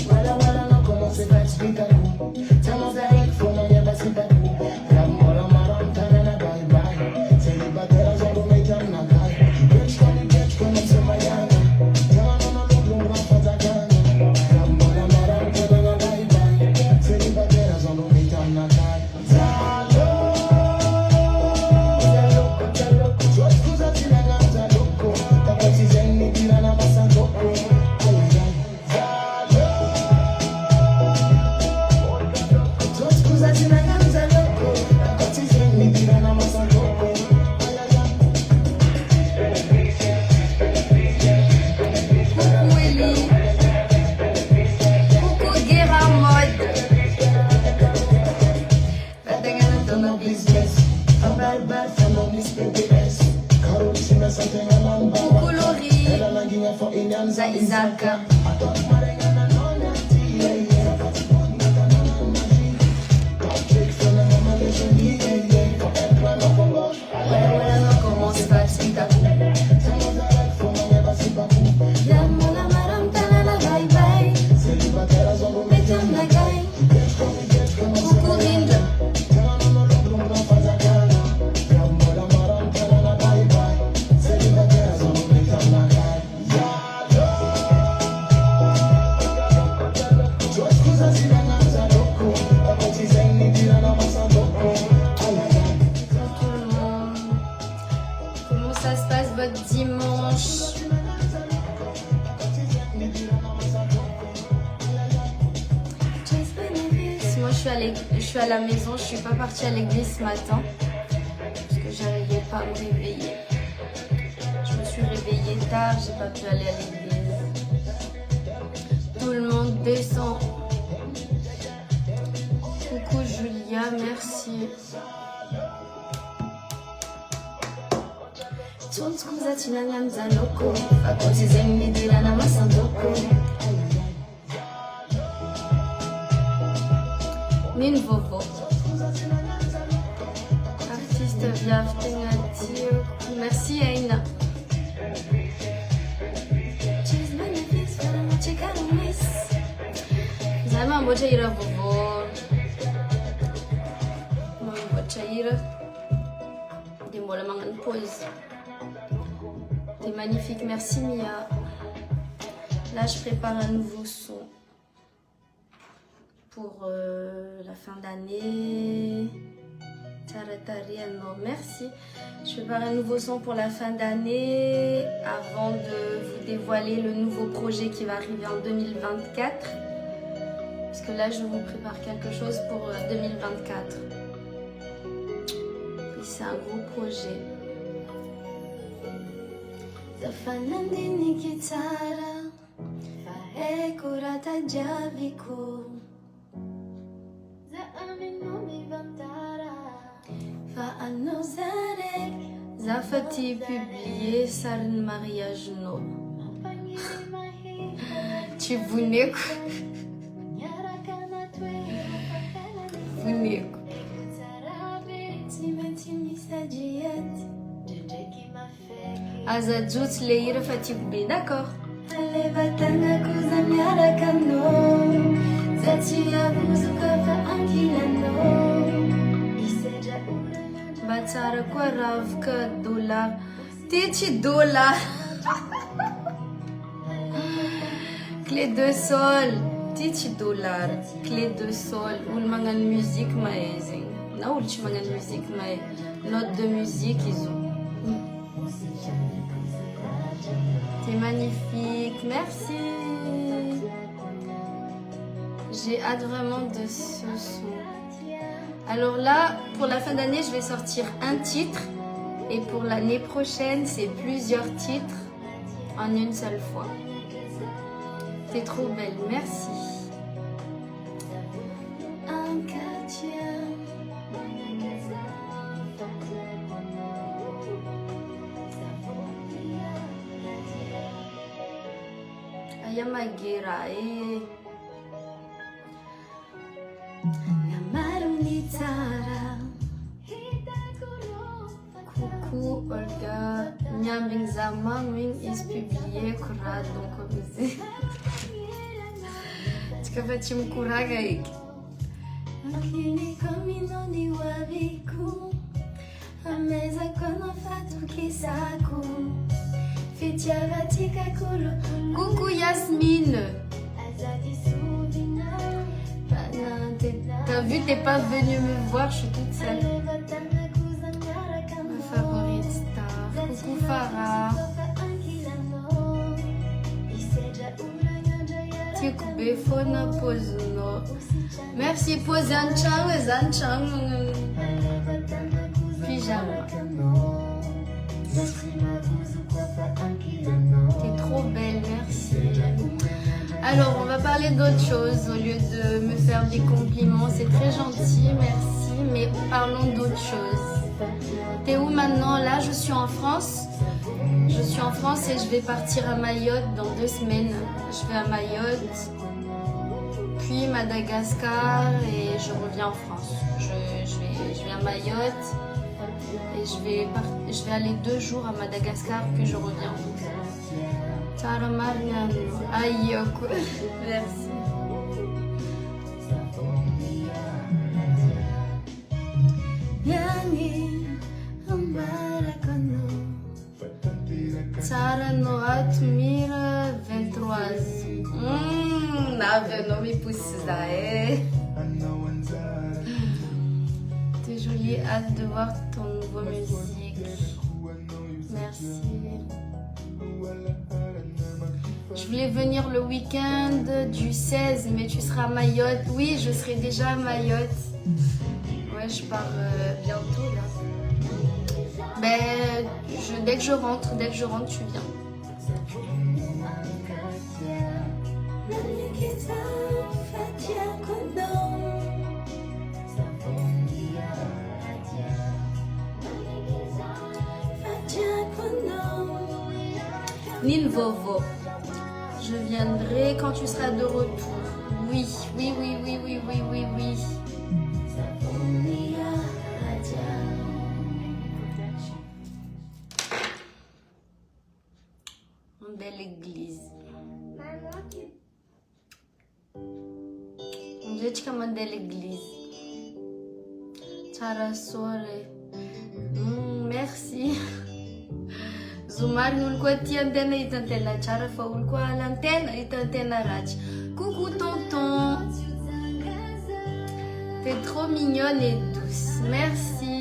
Voilà, voilà, non, comment c'est pas expliquer. Estamos ahí, fumo y besita. La mora, mara, tarana, bye, bye. Celibatera, solo me llama, cae. Bitch, como se mañana. Ya no, no, no, no, no, falta gana. La mora, mara, tarana, bye, bye. Celibatera, solo me llama, cae. Isaka. Je suis à la maison, je suis pas partie à l'église ce matin parce que j'arrivais pas à me réveiller. Je me suis réveillée tard, j'ai pas pu aller à l'église. Tout le monde descend. Coucou Julia, merci. Min Vovo. Artiste Viafting Atio. Merci Aina. Zama Mochaira Vovo. Mochaira. Des mots la mangan pause. T'es magnifique, merci Mia. Là je prépare un nouveau son. Pour la fin d'année. Merci. Je prépare un nouveau son pour la fin d'année avant de vous dévoiler le nouveau projet qui va arriver en 2024. Parce que là, je vous prépare quelque chose pour 2024. Et c'est un gros projet. Zafati publié Sarn mariage no. Tu venez quoi? Venez quoi? Azadjout leira fati publié, d'accord. Batsara kwa ravka dollar. Tichi dollar. Clé de sol. Tichi dollar. Clé de sol. Ou le mangan musique amazing. Non, ou le mangan musique mais note de musique ils ont. T'es magnifique. Merci. J'ai hâte vraiment de ce son. Alors là, pour la fin d'année, je vais sortir un titre. Et pour l'année prochaine, c'est plusieurs titres en une seule fois. T'es trop belle, merci. Ayamagira, eh. Coucou Coucou Olga, Nyambing Zaman Wing is publié Kurad donc comme tu peux faire un courage avec. Akini kamino ni wabiku, ameza kono fatu kisaku, fitiara tika kulu. Coucou Yasmine. T'as vu, t'es pas venue me voir, je suis toute seule. Ma favorite star. Coucou Farah. Tikube Fona Pozuno. Merci Pozanchang, Zanchang. Pyjama. T'es trop belle, merci. Alors, on va parler d'autre chose au lieu de me faire des compliments. C'est très gentil, merci, mais parlons d'autre chose. T'es où maintenant? Là, je suis en France. Je suis en France et je vais partir à Mayotte dans 2 semaines. Je vais à Mayotte, puis Madagascar et je reviens en France. Je vais à Mayotte et je vais aller 2 jours à Madagascar, puis je reviens en France. Tara Mariano, Ayoko, merci. Yani, Ambarakono. Tara no Atmira 23. Não me precisa, T'es jolie, hâte de voir ton nouveau musique. Merci. Je voulais venir le week-end du 16, mais tu seras à Mayotte. Oui, je serai déjà à Mayotte. Ouais, je pars bientôt là. Ben, dès que je rentre, tu viens. Nil Vovo. Je viendrai quand tu seras de retour. Oui. Une belle église. On dirait que une belle église. Tarasore. Merci. Zumar ulko ti antena itantena chara fa ulko l'antenne itantena rach. Coucou tonton. T'es trop mignonne et douce. Merci.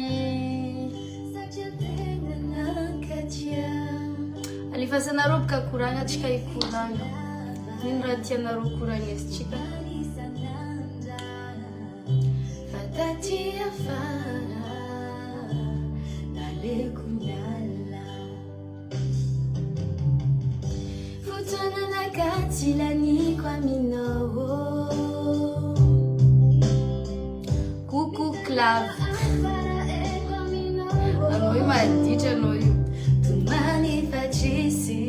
Ali fasana rob ka kuranga chika ikuranga. Ninra tiana ro kuranga chika. Fatati afara. Dale kunyala. Katilani kwa mino. Coucou Clav. Noi m'a dit je noi. Tu mani facisi.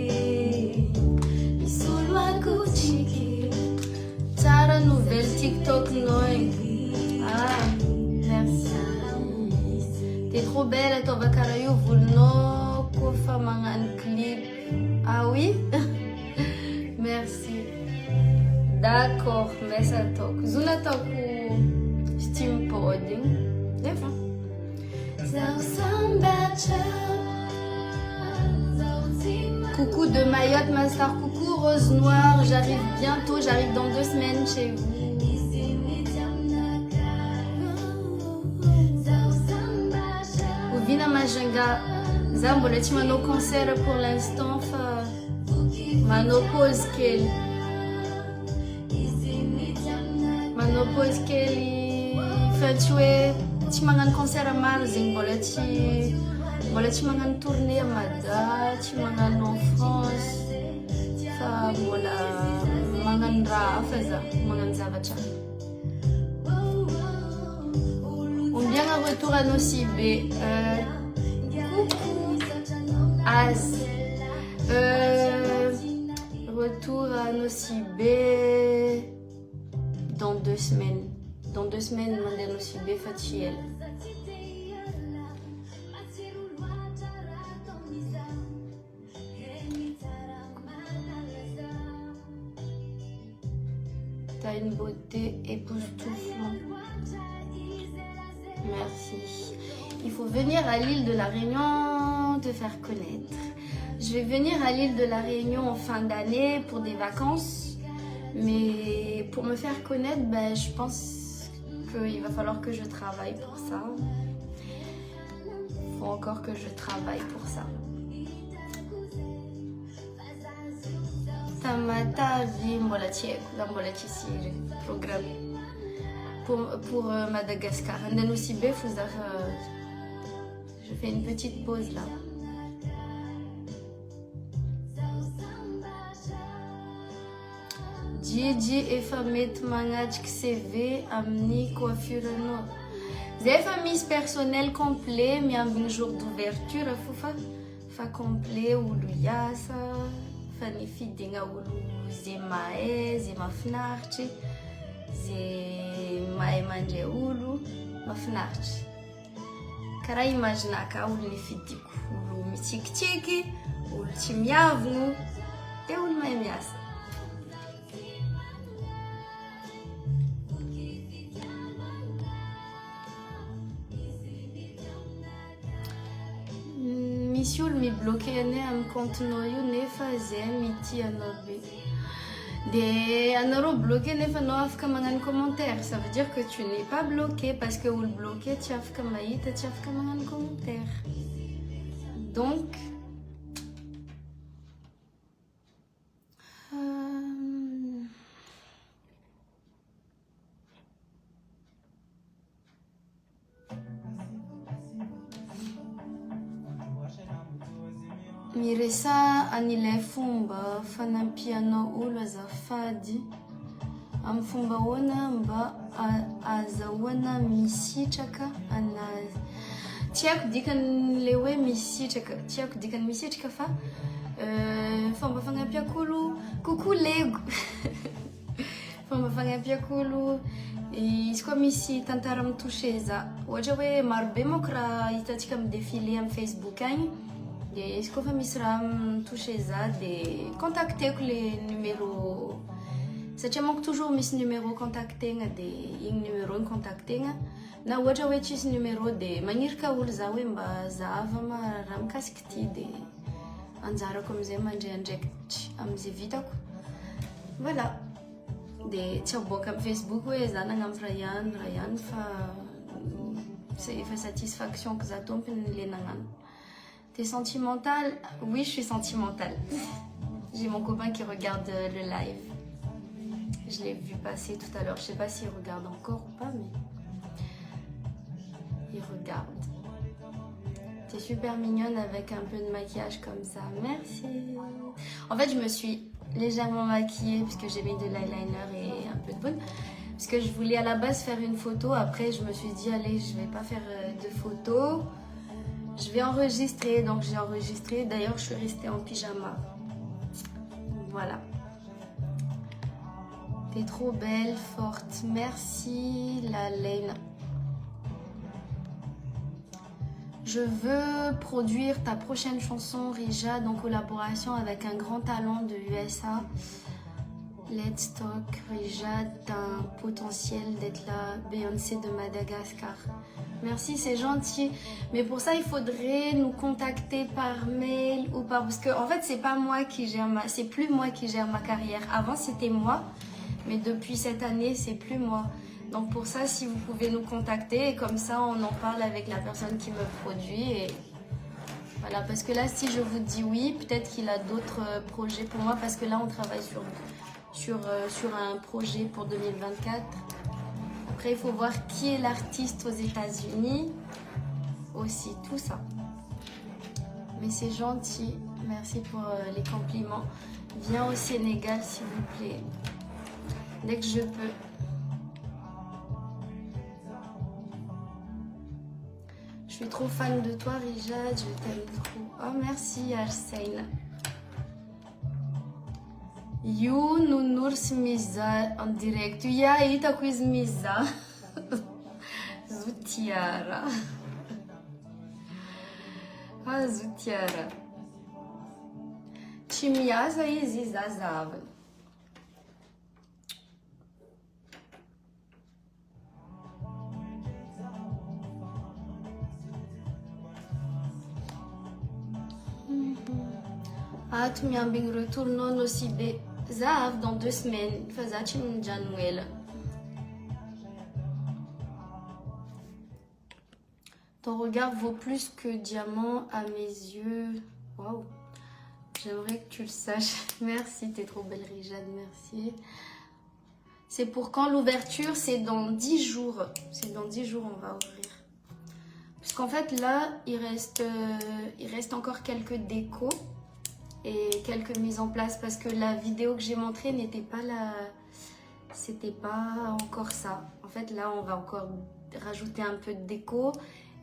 Isulwa kuchiki. Tara nouvelle TikTok noi. Ah, merci. T'es trop belle, toi bakarayo vulno ko famangan clip. Ah oui? Merci. D'accord, merci à toi. Zuna taku steam podding. Leva. Coucou de Mayotte, ma star. Coucou Rose Noire. J'arrive bientôt. J'arrive dans 2 semaines chez vous. Vina Majenga. Zambola, tu m'as nos concerts pour l'instant. Manopause Kelly. Manopause Kelly. Fatué. Tu m'as un concert à Marzing. Voilà, tu m'as un tournée à Mada. Tu m'as un en France. Voilà. Mangan Rafaza. Mangan Zavacha. On vient à retour à Nocibé. Coucou. Az. Retour à Nocibé dans 2 semaines. Dans 2 semaines, on est à Nocibé Fatiel. T'as une beauté époustouflante. Merci. Il faut venir à l'île de la Réunion te faire connaître. Je vais venir à l'île de la Réunion en fin d'année pour des vacances. Mais pour me faire connaître, ben, je pense qu'il va falloir que je travaille pour ça. Il faut encore que je travaille pour ça. Tamata Vimbolati, programme pour Madagascar. Je fais une petite pause là. Gigi et Famet Mangach CV Amni coiffure no. J'ai famille personnel complet, mais un jour d'ouverture, fa complet ou l'uyasa, fani fidinga ou zemae, zemafnarchi, zemae manje ulu, mafnarchi. Kara imagina ka ulu ni fidiku, ulu mitikitiki, ulu chimiavnu, te ulu maemiasa. Monsieur me bloqué né am compte noyo ne faisait miti anobi. Des anoro bloqué ne fa no afka mangan commentaire. Ça veut dire que tu n'es pas bloqué parce que ou le bloqué tu afka maïta tu afka mangan commentaire. Donc Miresa anile fumba fanampiano ulo azafady amfumba wona mba azawana misitraka anazy tiako dikany le hoe misitraka tiako dikany misitraka fa fomba fagnampiako olo coucou lego fomba fagnampiako olo izy koa misy tantara mitouché za ohatra hoe marobe manko raha hitantsika amin'ny défilé amin'ny Facebook agny. Et est-ce qu'on va me toucher ça des contacter les numéros c'est toujours mes numéros contacter des numéros contacter na outra wetch numéro de manière ka ulza wemba zava ma ramkaskti de anjara comme zay manje inject amze vitako voilà de tchabok am Facebook ouais zana ngam Ryan fa c'est fa satisfaction que ça tombe les nangan. T'es sentimentale? Oui, je suis sentimentale. J'ai mon copain qui regarde le live. Je l'ai vu passer tout à l'heure. Je sais pas s'il regarde encore ou pas, mais il regarde. T'es super mignonne avec un peu de maquillage comme ça. Merci. En fait, je me suis légèrement maquillée parce que j'ai mis de l'eyeliner et un peu de poudre. Parce que je voulais à la base faire une photo. Après, je me suis dit, allez, je vais pas faire de photos. Je vais enregistrer, donc j'ai enregistré. D'ailleurs, je suis restée en pyjama. Voilà. T'es trop belle, forte. Merci, la Lena. Je veux produire ta prochaine chanson, Rija, en collaboration avec un grand talent de USA. Let's talk, Rija, t'as un potentiel d'être la Beyoncé de Madagascar. Merci, c'est gentil. Mais pour ça, il faudrait nous contacter par mail ou par... Parce que en fait, c'est pas moi qui gère c'est plus moi qui gère ma carrière. Avant, c'était moi. Mais depuis cette année, c'est plus moi. Donc pour ça, si vous pouvez nous contacter, et comme ça, on en parle avec la personne qui me produit. Et voilà, parce que là, si je vous dis oui, peut-être qu'il a d'autres projets pour moi. Parce que là, on travaille sur un projet pour 2024. Après, il faut voir qui est l'artiste aux États-Unis. Aussi, tout ça. Mais c'est gentil. Merci pour les compliments. Viens au Sénégal, s'il vous plaît. Dès que je peux. Je suis trop fan de toi, Rijad. Je t'aime trop. Oh, merci, Arsène. You Nunurs Miza en direct. Ya ita quiz Miza. Zutiara. Ah, Zutiara. Chimiasa e Zizazava. Ah, tu m'as bien retourné aussi Zav dans 2 semaines. Fazati Januel. Ton regard vaut plus que diamant à mes yeux. Waouh. J'aimerais que tu le saches. Merci, t'es trop belle, Rijad. Merci. C'est pour quand l'ouverture? C'est dans 10 jours. C'est dans 10 jours, on va ouvrir. Puisqu'en fait, là, il reste encore quelques décos et quelques mises en place. Parce que la vidéo que j'ai montrée n'était pas là. C'était pas encore ça. En fait, là, on va encore rajouter un peu de déco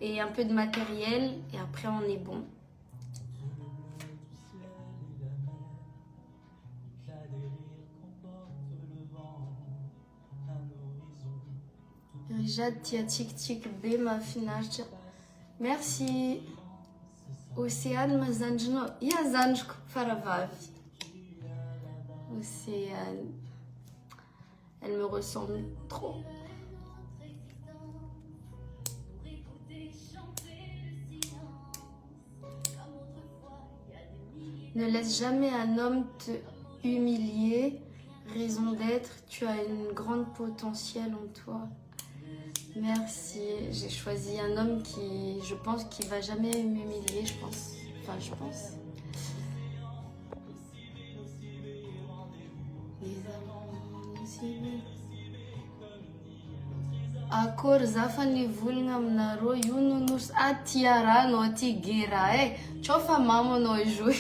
et un peu de matériel. Et après, on est bon. Rijad tia tik tik be ma finage. Merci. Océane ma zanjno. Ya zanjko faravavi. Océane. Elle me ressemble trop. Ne laisse jamais un homme te humilier. Raison d'être, tu as une grande potentiel en toi. Merci. J'ai choisi un homme qui, je pense, qui va jamais m'humilier, je pense. Enfin, je pense. Akor zafani vulna mnaro yununus atiara no tigera chofa mamo no joue.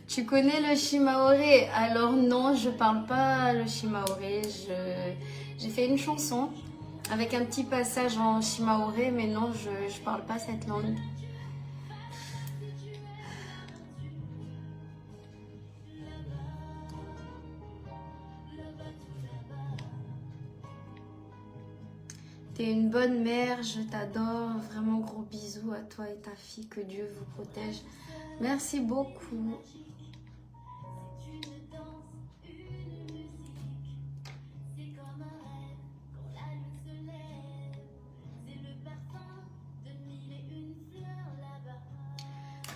Tu connais le shimaoré? Alors non, je parle pas le shimaoré. J'ai fait une chanson avec un petit passage en shimaoré, mais non, je parle pas cette langue. T'es une bonne mère, je t'adore. Vraiment gros bisous à toi et ta fille. Que Dieu vous protège. Merci beaucoup.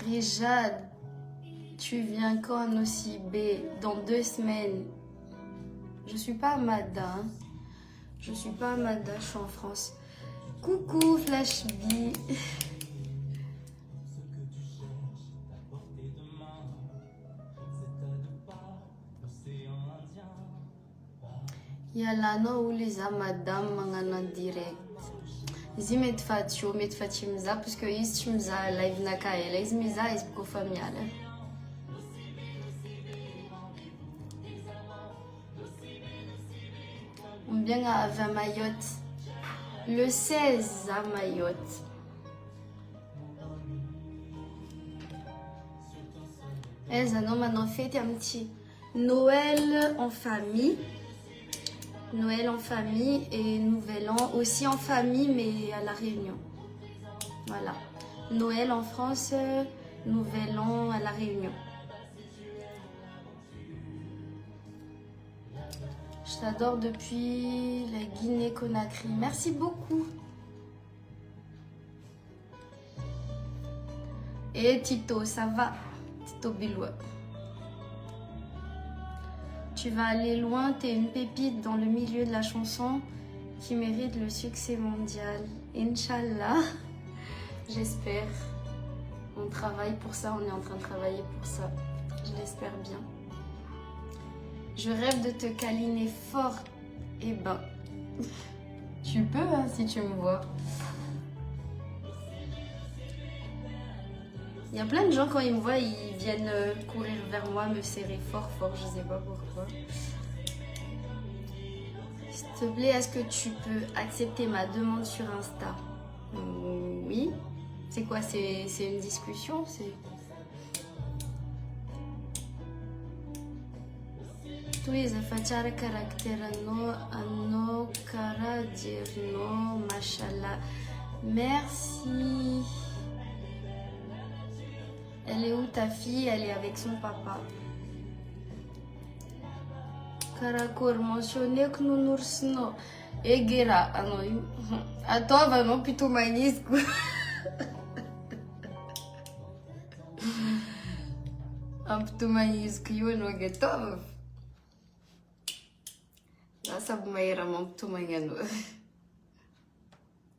Rijad, tu viens quand à Nocibé? Dans 2 semaines. Je suis pas à Mada. Hein. Je suis pas à Mada, je suis en France. Coucou Flashby. Yala no uliza madame mangana direct. Zimet fatio, met fatimza, parce que istimza live nakaela, ismiza isbuko familiale. On vient à Mayotte. Le 16 à Mayotte. Elles ont fait un petit Noël en famille. Noël en famille et Nouvel An aussi en famille mais à La Réunion. Voilà. Noël en France, Nouvel An à La Réunion. Je t'adore depuis la Guinée-Conakry. Merci beaucoup. Et Tito, ça va? Tito Biloua. Tu vas aller loin, t'es une pépite dans le milieu de la chanson qui mérite le succès mondial. Inch'Allah, j'espère. On travaille pour ça, on est en train de travailler pour ça. Je l'espère bien. Je rêve de te câliner fort. Eh ben, tu peux hein, si tu me vois. Il y a plein de gens, quand ils me voient, ils viennent courir vers moi, me serrer fort, fort, je sais pas pourquoi. S'il te plaît, est-ce que tu peux accepter ma demande sur Insta? Oui. C'est quoi? C'est une discussion? Tu es un facial caractère no cara no mashallah. Merci. Elle est où ta fille? Elle est avec son papa. Karakor mentionné que nous nous Egera. Ah non, à toi, va non, plutôt maïs. mampitomany izy ko io anao angatova. Lasa mahera mampitomany anao.